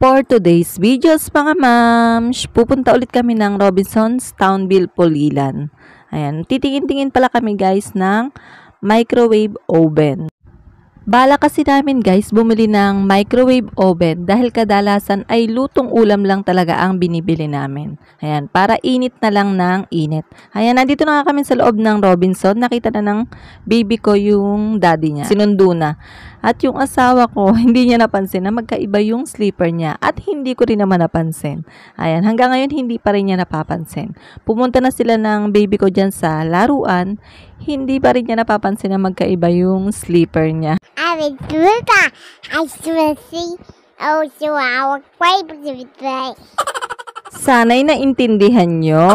For today's videos mga mams, pupunta ulit kami ng Robinsons Townville, Pulilan. Ayan, titingin-tingin pala kami guys ng microwave oven. Bala kasi namin guys bumili ng microwave oven dahil kadalasan ay lutong ulam lang talaga ang binibili namin. Ayan, para init na lang ng init. Ayan, nandito na nga kami sa loob ng Robinson. Nakita na ng baby ko yung daddy niya. Sinundo na. At yung asawa ko, hindi niya napansin na magkaiba yung sleeper niya. At hindi ko rin naman napansin. Ayan, hanggang ngayon hindi pa rin niya napapansin. Pumunta na sila ng baby ko dyan sa laruan. Hindi pa rin niya napapansin na magkaiba yung sleeper niya. Sana'y naintindihan nyo.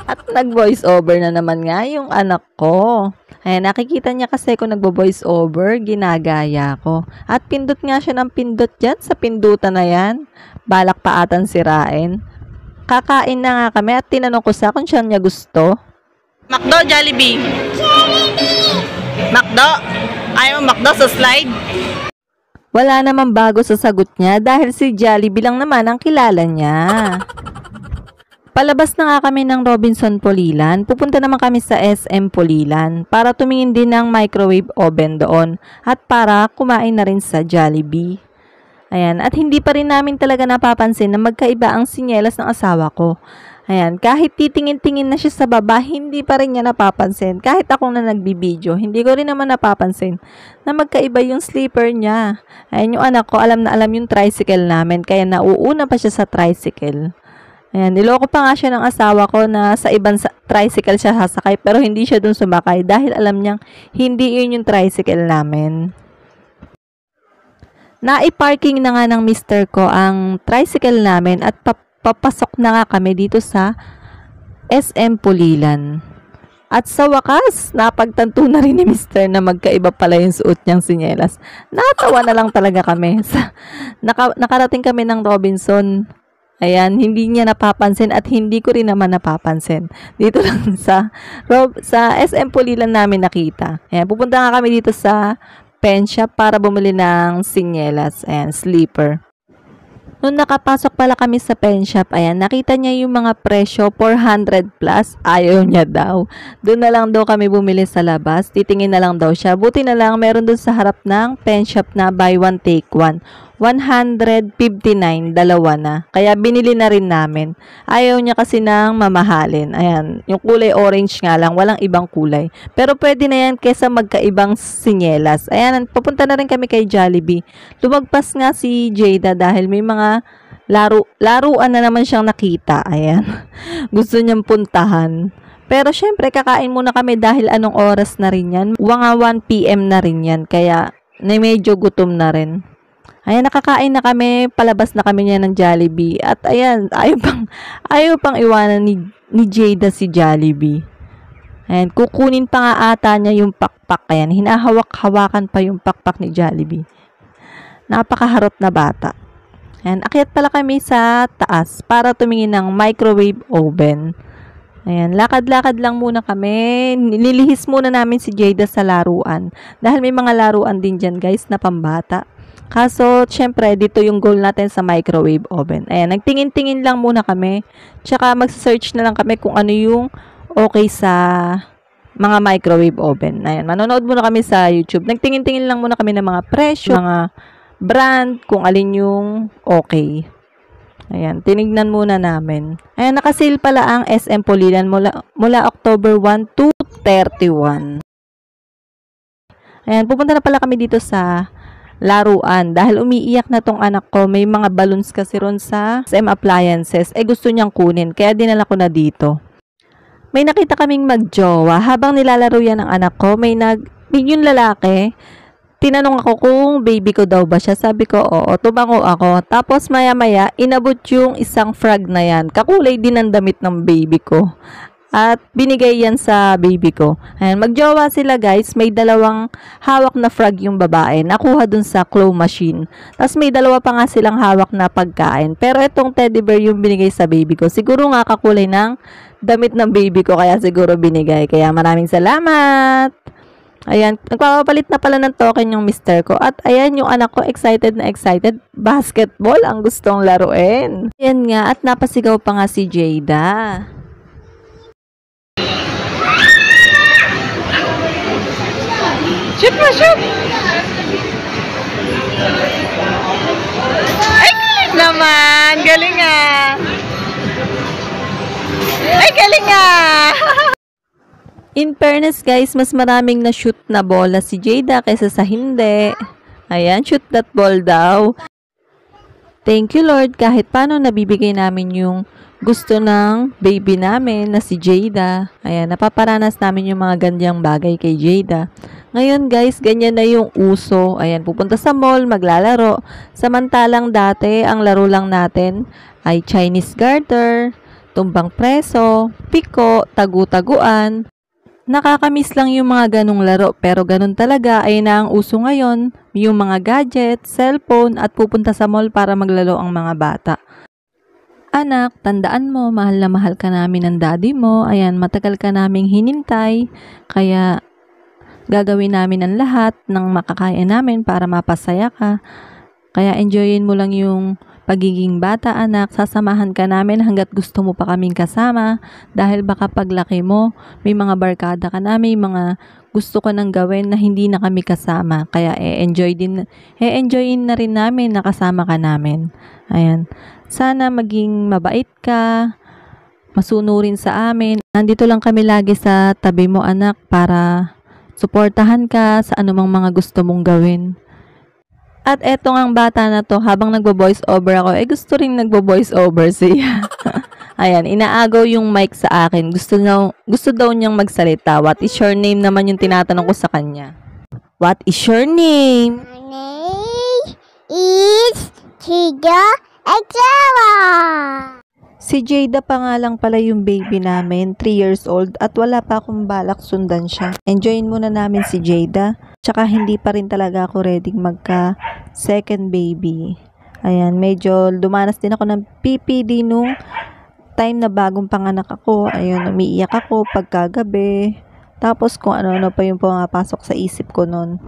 At nag-voice over na naman nga yung anak ko. Ayan, nakikita niya kasi kung nagbo-voice over, ginagaya ko. At pindot nga siya ng pindot dyan sa pindutan na yan. Balak pa atan sirain. Kakain na nga kami at tinanong ko sa kung siya niya gusto. McDo, Jollibee? Jollibee! McDo? Ayaw mo McDo sa slide? Wala namang bago sa sagot niya dahil si Jollibee lang naman ang kilala niya. Palabas na nga kami ng Robinson Pulilan. Pupunta naman kami sa SM Pulilan para tumingin din ng microwave oven doon at para kumain na rin sa Jollibee. Ayan, at hindi pa rin namin talaga napapansin na magkaiba ang sinyelas ng asawa ko. Ayan, kahit titingin-tingin na siya sa baba, hindi pa rin niya napapansin. Kahit ako na nagbibideo, hindi ko rin naman napapansin na magkaiba yung sleeper niya. Ayan, yung anak ko, alam na alam yung tricycle namin, kaya nauuna pa siya sa tricycle. Ayan, niloko pa nga siya ng asawa ko na sa ibang tricycle siya sasakay, pero hindi siya dun sumakay dahil alam niyang hindi yun yung tricycle namin. Naiparking na nga ng mister ko ang tricycle namin at papasok na nga kami dito sa SM Pulilan. At sa wakas, napagtanto na rin ni mister na magkaiba pala yung suot niyang sinyelas. Natawa na lang talaga kami. Nakarating kami ng Robinson. Ayan, hindi niya napapansin at hindi ko rin naman napapansin. Dito lang sa SM Pulilan namin nakita. Ayan, pupunta nga kami dito sa pen shop para bumili ng sinyelas. Ayan, sleeper. Nung nakapasok pala kami sa pen shop, ayan, nakita niya yung mga presyo, 400 plus, ayaw niya daw. Doon na lang daw kami bumili sa labas, titingin na lang daw siya. Buti na lang, meron doon sa harap ng pen shop na buy one take one. 159, dalawa na. Kaya binili na rin namin. Ayaw niya kasi ng mamahalin. Ayan, yung kulay orange nga lang, walang ibang kulay. Pero pwede na yan kesa magkaibang sinyelas. Ayan, papunta na rin kami kay Jollibee. Lumagpas nga si Jada dahil may mga laruan na naman siyang nakita. Ayan, gusto niyang puntahan. Pero syempre, kakain muna kami dahil anong oras na rin yan. Mga 1 PM na rin yan. Kaya medyo gutom na rin. Ayan, nakakain na kami, palabas na kami niya ng Jollibee. At ayan, ayaw pang iwanan ni Jada si Jollibee. Ayan, kukunin pa nga ata niya yung pakpak. Ayan, hinahawak-hawakan pa yung pakpak ni Jollibee. Napakaharot na bata. Ayan, akyat pala kami sa taas para tumingin ng microwave oven. Ayan, lakad-lakad lang muna kami. Nililihis muna namin si Jada sa laruan. Dahil may mga laruan din dyan guys na pambata. Kaso, syempre, dito yung goal natin sa microwave oven. Ayan, nagtingin-tingin lang muna kami. Tsaka, mag-search na lang kami kung ano yung okay sa mga microwave oven. Ayan, manonood muna kami sa YouTube. Nagtingin-tingin lang muna kami ng mga presyo, mga brand, kung alin yung okay. Ayan, tinignan muna namin. Ayan, nakasale pala ang SM Pulilan mula October 1 to 31. Ayan, pupunta na pala kami dito sa laruan. Dahil umiiyak na tong anak ko, may mga balloons kasi ron sa SM Appliances. Gusto niyang kunin, kaya dinala ko na dito. May nakita kaming magjowa. Habang nilalaro yan ng anak ko, yung lalaki, tinanong ako kung baby ko daw ba siya. Sabi ko, oo, tumango ako. Tapos maya-maya, inabot yung isang frog na yan. Kakulay din ang damit ng baby ko. At binigay yan sa baby ko. Ayan, magjowa sila guys. May dalawang hawak na frog yung babae. Nakuha dun sa claw machine. Tapos may dalawa pa nga silang hawak na pagkain. Pero itong teddy bear yung binigay sa baby ko. Siguro nga kakulay ng damit ng baby ko. Kaya siguro binigay. Kaya maraming salamat. Ayan, nagpapapalit na pala ng token yung mister ko. At ayan, yung anak ko, excited na excited. Basketball ang gustong laruin. Ayan nga, at napasigaw pa nga si Jada. Shoot mo, shoot! Ay, galing naman! Galing ah! Ay, galing ah! In fairness guys, mas maraming na-shoot na bola si Jada kaysa sa hindi. Ayan, shoot that ball daw. Thank you Lord, kahit paano nabibigay namin yung gusto ng baby namin na si Jada. Ayan, napaparanas namin yung mga ganyang bagay kay Jada. Ngayon guys, ganyan na yung uso. Ayan, pupunta sa mall, maglalaro. Samantalang dati, ang laro lang natin ay Chinese garter, tumbang preso, piko, tagu-taguan. Nakakamiss lang yung mga ganong laro, pero ganun talaga ay na ang uso ngayon, yung mga gadget, cellphone at pupunta sa mall para maglaro ang mga bata. Anak, tandaan mo, mahal na mahal ka namin ng daddy mo. Ayan, matagal ka naming hinintay, kaya gagawin namin ang lahat ng makakaya namin para mapasaya ka. Kaya enjoyin mo lang yung pagiging bata, anak. Sasamahan ka namin hanggat gusto mo pa kaming kasama dahil baka paglaki mo, may mga barkada ka na, may mga gusto ko nang gawin na hindi na kami kasama. Kaya enjoyin na rin namin na kasama ka namin. Ayan. Sana maging mabait ka, masunurin sa amin. Nandito lang kami lagi sa tabi mo, anak, para suportahan ka sa anumang mga gusto mong gawin. At etong ang bata na to, habang nagbo-voice over ako, gusto rin nagbo-voice over siya. Ayan, inaagaw yung mic sa akin. Gusto daw niyang magsalita. What is your name naman yung tinatanong ko sa kanya. What is your name? My name is Jada Exala. Si Jada pa nga lang pala yung baby namin, 3 years old, at wala pa akong balak sundan siya. Enjoyin muna namin si Jada, tsaka hindi pa rin talaga ako ready magka second baby. Ayan, medyo dumanas din ako ng PPD nung time na bagong panganak ako. Ayun, umiiyak ako pagkagabi. Tapos kung ano-ano pa yung pumapasok sa isip ko nun.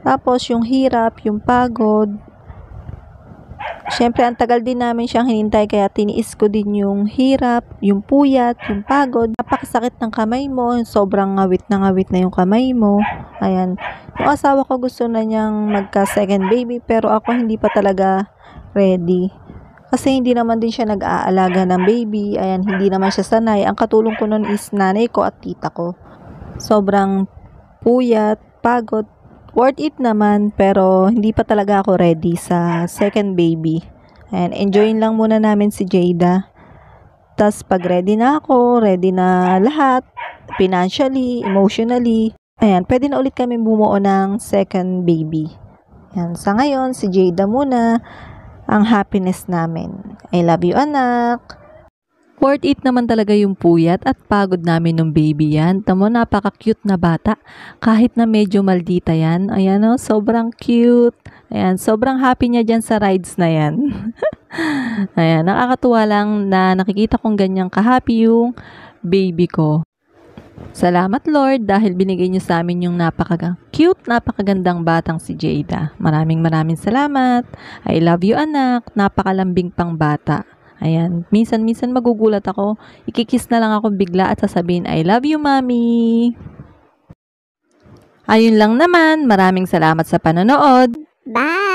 Tapos yung hirap, yung pagod. Siyempre, ang tagal din namin siyang hinintay kaya tiniis ko din yung hirap, yung puyat, yung pagod. Napakasakit ng kamay mo, sobrang ngawit na yung kamay mo. Ayan. Yung asawa ko gusto na niyang magka second baby pero ako hindi pa talaga ready. Kasi hindi naman din siya nag-aalaga ng baby. Ayan, hindi naman siya sanay. Ang katulong ko nun is nanay ko at tita ko. Sobrang puyat, pagod. Worth it naman, pero hindi pa talaga ako ready sa second baby. And enjoyin lang muna namin si Jada. Tas pag ready na ako, ready na lahat, financially, emotionally, ayan, pwede na ulit kami bumuo ng second baby. Ayan, sa ngayon, si Jada muna ang happiness namin. I love you, anak. Worth it naman talaga yung puyat at pagod namin ng baby yan. Tamo, napaka-cute na bata. Kahit na medyo maldita yan. Ayan o, sobrang cute. Ayan, sobrang happy niya dyan sa rides na yan. Ayan, nakakatuwa lang na nakikita kong ganyang ka-happy yung baby ko. Salamat Lord dahil binigay niyo sa amin yung napaka-cute, napakagandang batang si Jada. Maraming salamat. I love you, anak. Napakalambing pang bata. Ayan, minsan magugulat ako. Ikikiss na lang ako bigla at sasabihin, I love you, mommy. Ayun lang naman. Maraming salamat sa panonood. Bye.